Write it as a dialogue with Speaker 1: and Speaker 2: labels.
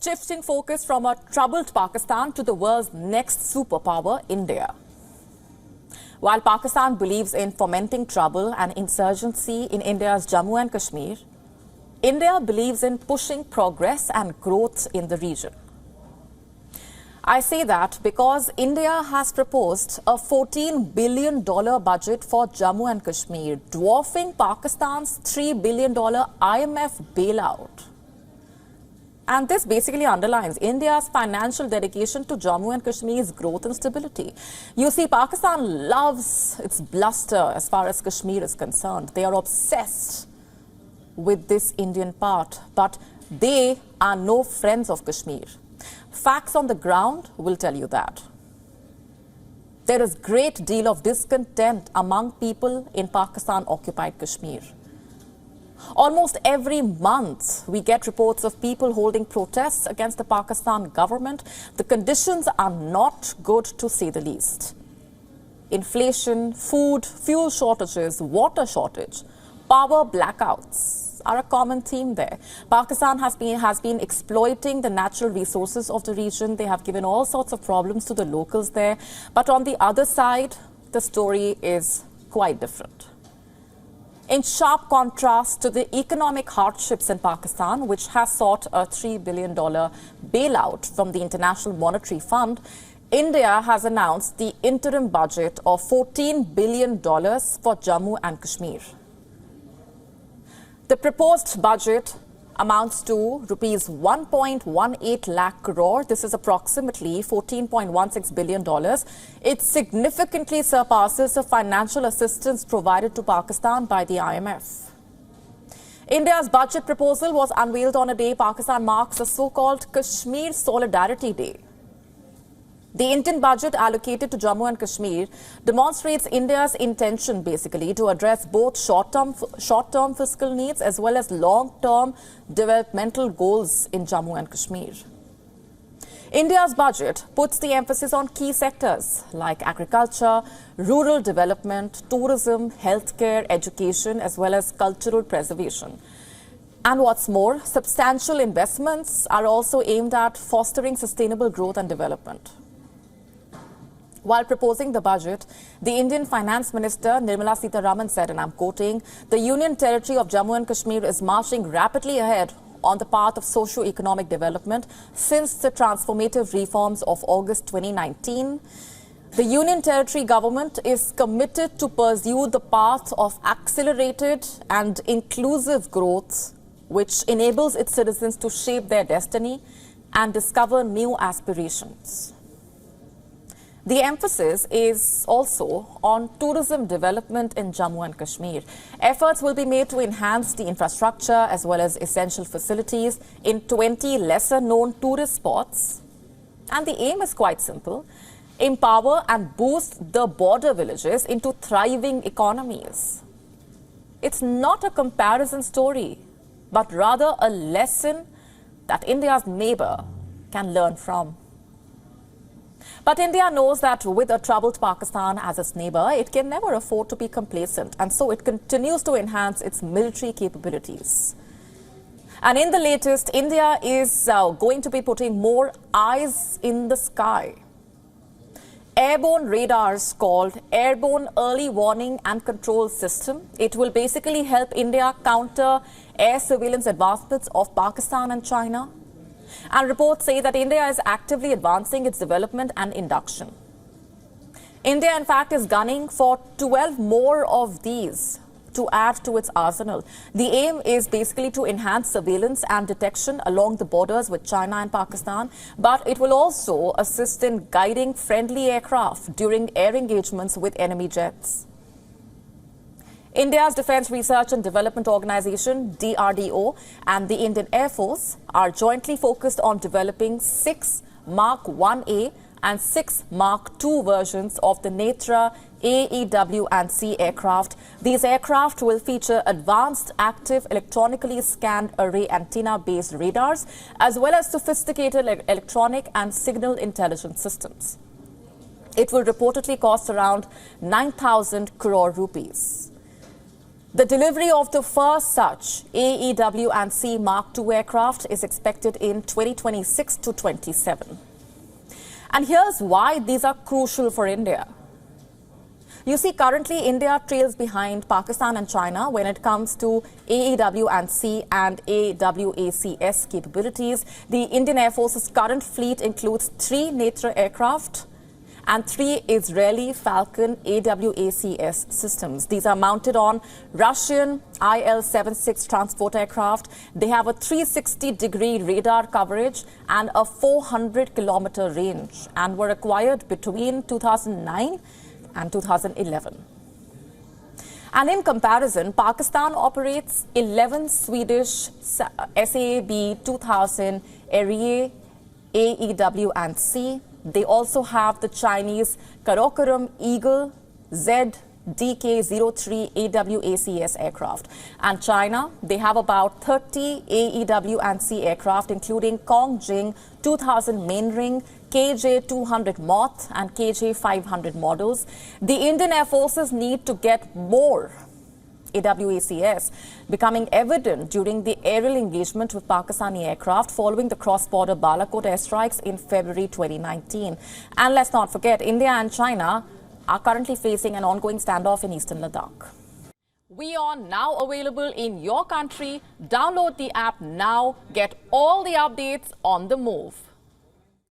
Speaker 1: shifting focus from a troubled Pakistan to the world's next superpower, India. While Pakistan believes in fomenting trouble and insurgency in India's Jammu and Kashmir, India believes in pushing progress and growth in the region. I say that because India has proposed a $14 billion budget for Jammu and Kashmir, dwarfing Pakistan's $3 billion IMF bailout. And this basically underlines India's financial dedication to Jammu and Kashmir's growth and stability. You see, Pakistan loves its bluster as far as Kashmir is concerned. They are obsessed with this Indian part, but they are no friends of Kashmir. Facts on the ground will tell you that. There is great deal of discontent among people in Pakistan-occupied Kashmir. Almost every month, we get reports of people holding protests against the Pakistan government. The conditions are not good, to say the least. Inflation, food, fuel shortages, water shortage, power blackouts are a common theme there. Pakistan has been exploiting the natural resources of the region. They have given all sorts of problems to the locals there. But on the other side, the story is quite different. In sharp contrast to the economic hardships in Pakistan, which has sought a $3 billion bailout from the International Monetary Fund, India has announced the interim budget of $14 billion for Jammu and Kashmir. The proposed budget amounts to rupees 1.18 lakh crore. This is approximately $14.16 billion. It significantly surpasses the financial assistance provided to Pakistan by the IMF. India's budget proposal was unveiled on a day Pakistan marks the so-called Kashmir Solidarity Day. The Indian budget allocated to Jammu and Kashmir demonstrates India's intention basically to address both short-term fiscal needs as well as long-term developmental goals in Jammu and Kashmir. India's budget puts the emphasis on key sectors like agriculture, rural development, tourism, healthcare, education, as well as cultural preservation. And what's more, substantial investments are also aimed at fostering sustainable growth and development. While proposing the budget, the Indian Finance Minister Nirmala Sitharaman said, and I'm quoting, "The Union Territory of Jammu and Kashmir is marching rapidly ahead on the path of socio-economic development since the transformative reforms of August 2019. The Union Territory government is committed to pursue the path of accelerated and inclusive growth, which enables its citizens to shape their destiny and discover new aspirations." The emphasis is also on tourism development in Jammu and Kashmir. Efforts will be made to enhance the infrastructure as well as essential facilities in 20 lesser-known tourist spots. And the aim is quite simple: empower and boost the border villages into thriving economies. It's not a comparison story, but rather a lesson that India's neighbor can learn from. But India knows that with a troubled Pakistan as its neighbor, it can never afford to be complacent, and so it continues to enhance its military capabilities. And in the latest, India is going to be putting more eyes in the sky. Airborne radars called Airborne Early Warning and Control System. It will basically help India counter air surveillance advancements of Pakistan and China. And reports say that India is actively advancing its development and induction. India, in fact, is gunning for 12 more of these to add to its arsenal. The aim is basically to enhance surveillance and detection along the borders with China and Pakistan, but it will also assist in guiding friendly aircraft during air engagements with enemy jets. India's Defence Research and Development Organization, DRDO, and the Indian Air Force are jointly focused on developing 6 Mark 1A and 6 Mark II versions of the Netra AEW&C aircraft. These aircraft will feature advanced active electronically scanned array antenna-based radars, as well as sophisticated electronic and signal intelligence systems. It will reportedly cost around 9,000 crore rupees. The delivery of the first such AEW&C Mark II aircraft is expected in 2026 to 27. And here's why these are crucial for India. You see, currently India trails behind Pakistan and China when it comes to AEW&C and AWACS capabilities. The Indian Air Force's current fleet includes 3 Netra aircraft and 3 Israeli Falcon AWACS systems. These are mounted on Russian IL-76 transport aircraft. They have a 360-degree radar coverage and a 400-kilometer range and were acquired between 2009 and 2011. And in comparison, Pakistan operates 11 Swedish SAAB 2000 Arie AEW&C. They also have the Chinese Karakoram Eagle ZDK-03 AWACS aircraft. And China, they have about 30 AEW&C aircraft, including Kongjing 2000 Mainring, KJ-200 Moth and KJ-500 models. The Indian Air Forces need to get more AWACS, becoming evident during the aerial engagement with Pakistani aircraft following the cross-border Balakot airstrikes in February 2019. And let's not forget, India and China are currently facing an ongoing standoff in eastern Ladakh. WION now available in your country. Download the app now. Get all the updates on the move.